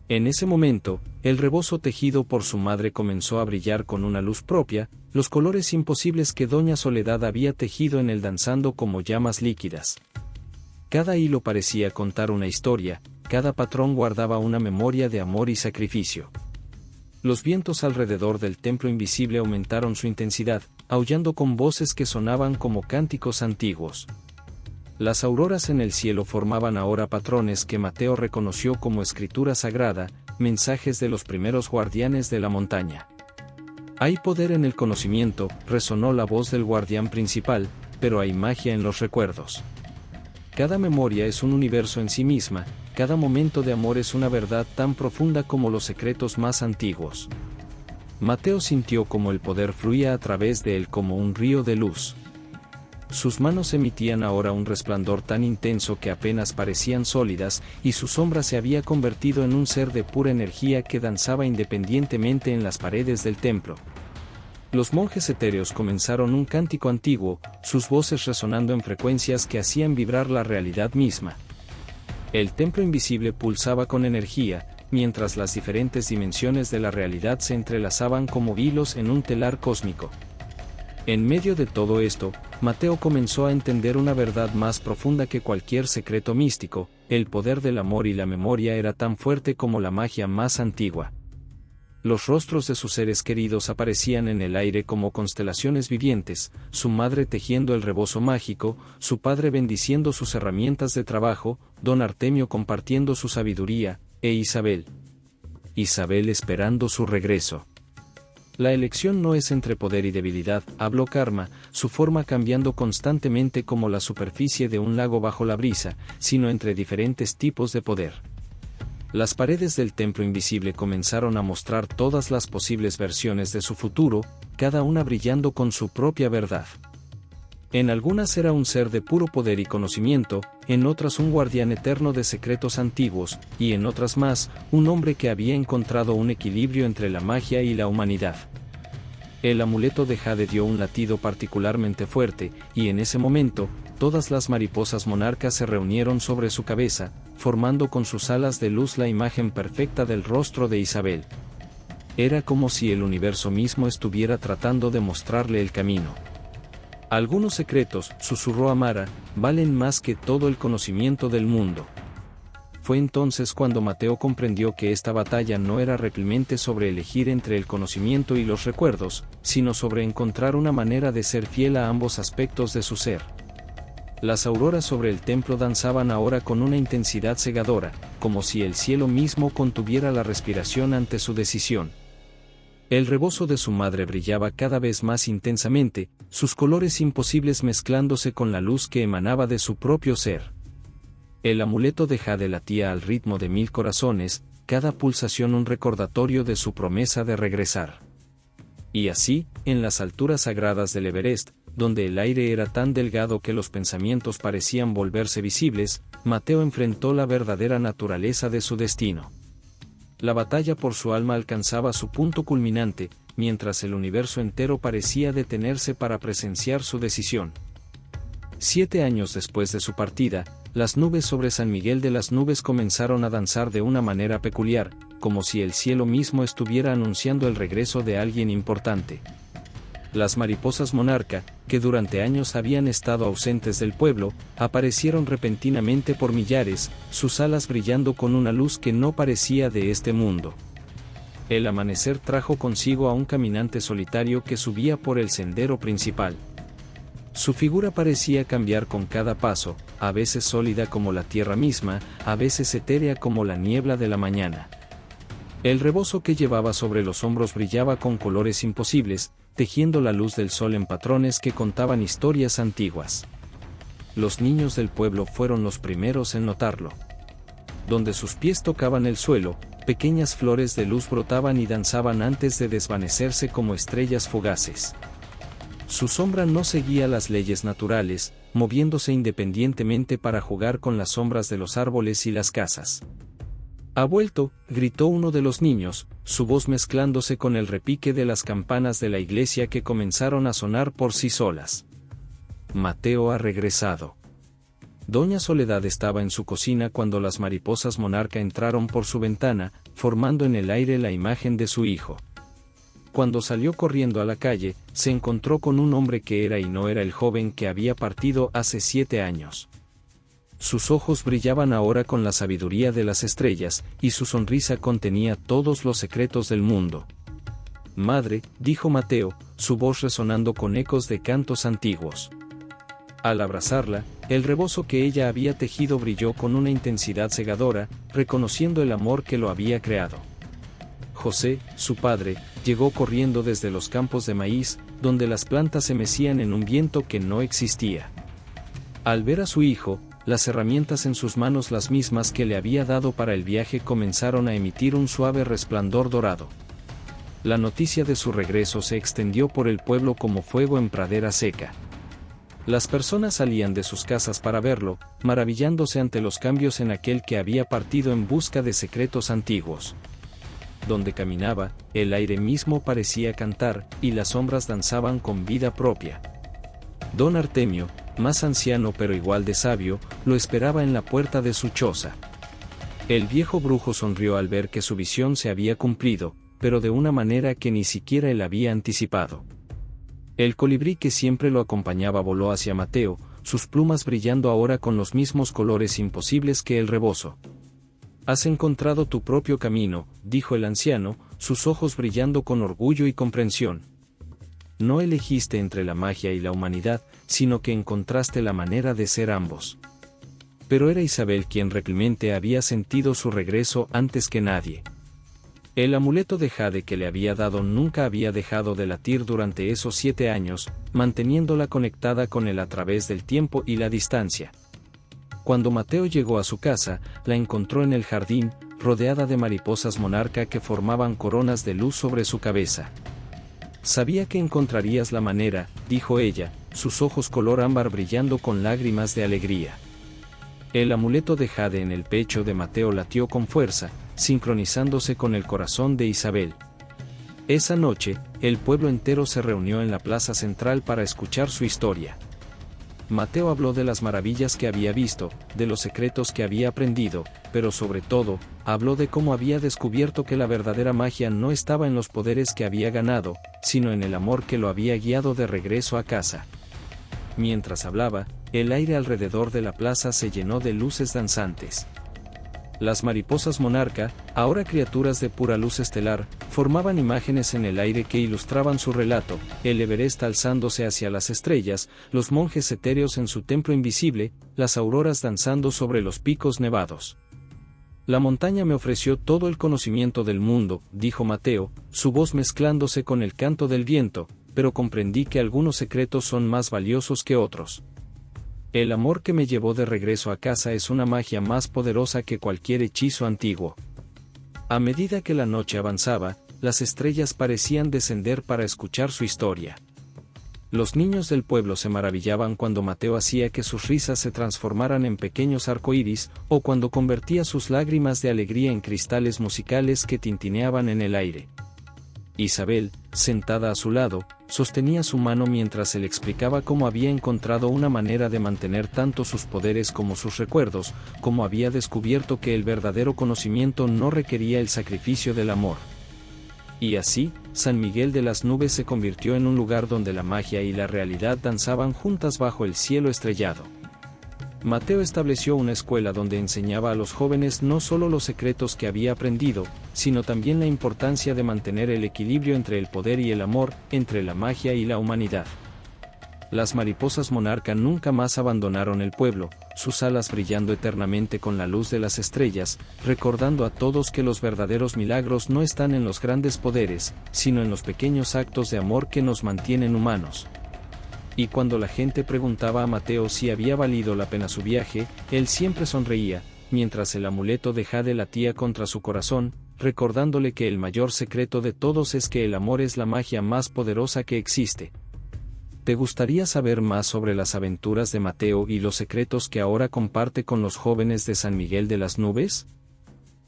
En ese momento, el rebozo tejido por su madre comenzó a brillar con una luz propia, los colores imposibles que doña Soledad había tejido en él danzando como llamas líquidas. Cada hilo parecía contar una historia, cada patrón guardaba una memoria de amor y sacrificio. Los vientos alrededor del templo invisible aumentaron su intensidad, aullando con voces que sonaban como cánticos antiguos. Las auroras en el cielo formaban ahora patrones que Mateo reconoció como escritura sagrada, mensajes de los primeros guardianes de la montaña. «Hay poder en el conocimiento», resonó la voz del guardián principal, «pero hay magia en los recuerdos. Cada memoria es un universo en sí misma, cada momento de amor es una verdad tan profunda como los secretos más antiguos». Mateo sintió como el poder fluía a través de él como un río de luz. sus manos emitían ahora un resplandor tan intenso que apenas parecían sólidas, y su sombra se había convertido en un ser de pura energía que danzaba independientemente en las paredes del templo. Los monjes etéreos comenzaron un cántico antiguo, sus voces resonando en frecuencias que hacían vibrar la realidad misma. El templo invisible pulsaba con energía, mientras las diferentes dimensiones de la realidad se entrelazaban como hilos en un telar cósmico. En medio de todo esto, Mateo comenzó a entender una verdad más profunda que cualquier secreto místico: el poder del amor y la memoria era tan fuerte como la magia más antigua. Los rostros de sus seres queridos aparecían en el aire como constelaciones vivientes, su madre tejiendo el rebozo mágico, su padre bendiciendo sus herramientas de trabajo, don Artemio compartiendo su sabiduría, e Isabel esperando su regreso. La elección no es entre poder y debilidad, habló Karma, su forma cambiando constantemente como la superficie de un lago bajo la brisa, sino entre diferentes tipos de poder. Las paredes del templo invisible comenzaron a mostrar todas las posibles versiones de su futuro, cada una brillando con su propia verdad. En algunas era un ser de puro poder y conocimiento, en otras un guardián eterno de secretos antiguos, y en otras más, un hombre que había encontrado un equilibrio entre la magia y la humanidad. El amuleto de Jade dio un latido particularmente fuerte, y en ese momento, todas las mariposas monarcas se reunieron sobre su cabeza, formando con sus alas de luz la imagen perfecta del rostro de Isabel. Era como si el universo mismo estuviera tratando de mostrarle el camino. Algunos secretos, susurró Amara, valen más que todo el conocimiento del mundo. Fue entonces cuando Mateo comprendió que esta batalla no era realmente sobre elegir entre el conocimiento y los recuerdos, sino sobre encontrar una manera de ser fiel a ambos aspectos de su ser. Las auroras sobre el templo danzaban ahora con una intensidad cegadora, como si el cielo mismo contuviera la respiración ante su decisión. El rebozo de su madre brillaba cada vez más intensamente, sus colores imposibles mezclándose con la luz que emanaba de su propio ser. El amuleto de Jade latía al ritmo de 1000 corazones, cada pulsación un recordatorio de su promesa de regresar. Y así, en las alturas sagradas del Everest, donde el aire era tan delgado que los pensamientos parecían volverse visibles, Mateo enfrentó la verdadera naturaleza de su destino. La batalla por su alma alcanzaba su punto culminante, mientras el universo entero parecía detenerse para presenciar su decisión. 7 años después de su partida, las nubes sobre San Miguel de las Nubes comenzaron a danzar de una manera peculiar, como si el cielo mismo estuviera anunciando el regreso de alguien importante. Las mariposas monarca, que durante años habían estado ausentes del pueblo, aparecieron repentinamente por millares, sus alas brillando con una luz que no parecía de este mundo. El amanecer trajo consigo a un caminante solitario que subía por el sendero principal. Su figura parecía cambiar con cada paso, a veces sólida como la tierra misma, a veces etérea como la niebla de la mañana. El rebozo que llevaba sobre los hombros brillaba con colores imposibles, tejiendo la luz del sol en patrones que contaban historias antiguas. Los niños del pueblo fueron los primeros en notarlo. Donde sus pies tocaban el suelo, pequeñas flores de luz brotaban y danzaban antes de desvanecerse como estrellas fugaces. Su sombra no seguía las leyes naturales, moviéndose independientemente para jugar con las sombras de los árboles y las casas. «Ha vuelto», gritó uno de los niños, su voz mezclándose con el repique de las campanas de la iglesia que comenzaron a sonar por sí solas. «Mateo ha regresado». Doña Soledad estaba en su cocina cuando las mariposas monarca entraron por su ventana, formando en el aire la imagen de su hijo. Cuando salió corriendo a la calle, se encontró con un hombre que era y no era el joven que había partido hace 7 años. Sus ojos brillaban ahora con la sabiduría de las estrellas, y su sonrisa contenía todos los secretos del mundo. «Madre», dijo Mateo, su voz resonando con ecos de cantos antiguos. Al abrazarla, el rebozo que ella había tejido brilló con una intensidad cegadora, reconociendo el amor que lo había creado. José, su padre, llegó corriendo desde los campos de maíz, donde las plantas se mecían en un viento que no existía. Al ver a su hijo, las herramientas en sus manos, las mismas que le había dado para el viaje, comenzaron a emitir un suave resplandor dorado. La noticia de su regreso se extendió por el pueblo como fuego en pradera seca. Las personas salían de sus casas para verlo, maravillándose ante los cambios en aquel que había partido en busca de secretos antiguos. Donde caminaba, el aire mismo parecía cantar, y las sombras danzaban con vida propia. Don Artemio, más anciano pero igual de sabio, lo esperaba en la puerta de su choza. El viejo brujo sonrió al ver que su visión se había cumplido, pero de una manera que ni siquiera él había anticipado. El colibrí que siempre lo acompañaba voló hacia Mateo, sus plumas brillando ahora con los mismos colores imposibles que el rebozo. «Has encontrado tu propio camino», dijo el anciano, sus ojos brillando con orgullo y comprensión. «No elegiste entre la magia y la humanidad, sino que encontraste la manera de ser ambos». Pero era Isabel quien realmente había sentido su regreso antes que nadie. El amuleto de jade que le había dado nunca había dejado de latir durante esos 7 años, manteniéndola conectada con él a través del tiempo y la distancia. Cuando Mateo llegó a su casa, la encontró en el jardín, rodeada de mariposas monarca que formaban coronas de luz sobre su cabeza. «Sabía que encontrarías la manera», dijo ella, sus ojos color ámbar brillando con lágrimas de alegría. El amuleto de jade en el pecho de Mateo latió con fuerza, sincronizándose con el corazón de Isabel. Esa noche, el pueblo entero se reunió en la plaza central para escuchar su historia. Mateo habló de las maravillas que había visto, de los secretos que había aprendido, pero sobre todo, habló de cómo había descubierto que la verdadera magia no estaba en los poderes que había ganado, sino en el amor que lo había guiado de regreso a casa. Mientras hablaba, el aire alrededor de la plaza se llenó de luces danzantes. Las mariposas monarca, ahora criaturas de pura luz estelar, formaban imágenes en el aire que ilustraban su relato, el Everest alzándose hacia las estrellas, los monjes etéreos en su templo invisible, las auroras danzando sobre los picos nevados. «La montaña me ofreció todo el conocimiento del mundo», dijo Mateo, su voz mezclándose con el canto del viento, «pero comprendí que algunos secretos son más valiosos que otros. El amor que me llevó de regreso a casa es una magia más poderosa que cualquier hechizo antiguo». A medida que la noche avanzaba, las estrellas parecían descender para escuchar su historia. Los niños del pueblo se maravillaban cuando Mateo hacía que sus risas se transformaran en pequeños arcoíris, o cuando convertía sus lágrimas de alegría en cristales musicales que tintineaban en el aire. Isabel, sentada a su lado, sostenía su mano mientras él explicaba cómo había encontrado una manera de mantener tanto sus poderes como sus recuerdos, cómo había descubierto que el verdadero conocimiento no requería el sacrificio del amor. Y así, San Miguel de las Nubes se convirtió en un lugar donde la magia y la realidad danzaban juntas bajo el cielo estrellado. Mateo estableció una escuela donde enseñaba a los jóvenes no solo los secretos que había aprendido, sino también la importancia de mantener el equilibrio entre el poder y el amor, entre la magia y la humanidad. Las mariposas monarca nunca más abandonaron el pueblo, sus alas brillando eternamente con la luz de las estrellas, recordando a todos que los verdaderos milagros no están en los grandes poderes, sino en los pequeños actos de amor que nos mantienen humanos. Y cuando la gente preguntaba a Mateo si había valido la pena su viaje, él siempre sonreía, mientras el amuleto de jade latía contra su corazón, recordándole que el mayor secreto de todos es que el amor es la magia más poderosa que existe. ¿Te gustaría saber más sobre las aventuras de Mateo y los secretos que ahora comparte con los jóvenes de San Miguel de las Nubes?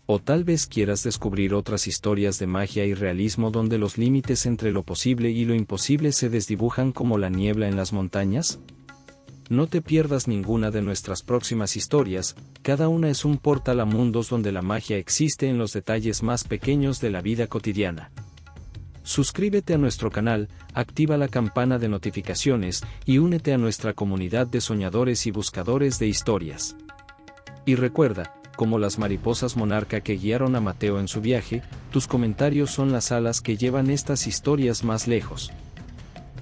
O tal vez quieras descubrir otras historias de magia y realismo donde los límites entre lo posible y lo imposible se desdibujan como la niebla en las montañas. No te pierdas ninguna de nuestras próximas historias, cada una es un portal a mundos donde la magia existe en los detalles más pequeños de la vida cotidiana. Suscríbete a nuestro canal, activa la campana de notificaciones y únete a nuestra comunidad de soñadores y buscadores de historias. Y recuerda, como las mariposas monarca que guiaron a Mateo en su viaje, tus comentarios son las alas que llevan estas historias más lejos.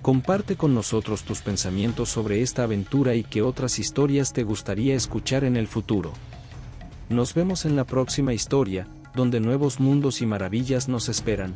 Comparte con nosotros tus pensamientos sobre esta aventura y qué otras historias te gustaría escuchar en el futuro. Nos vemos en la próxima historia, donde nuevos mundos y maravillas nos esperan.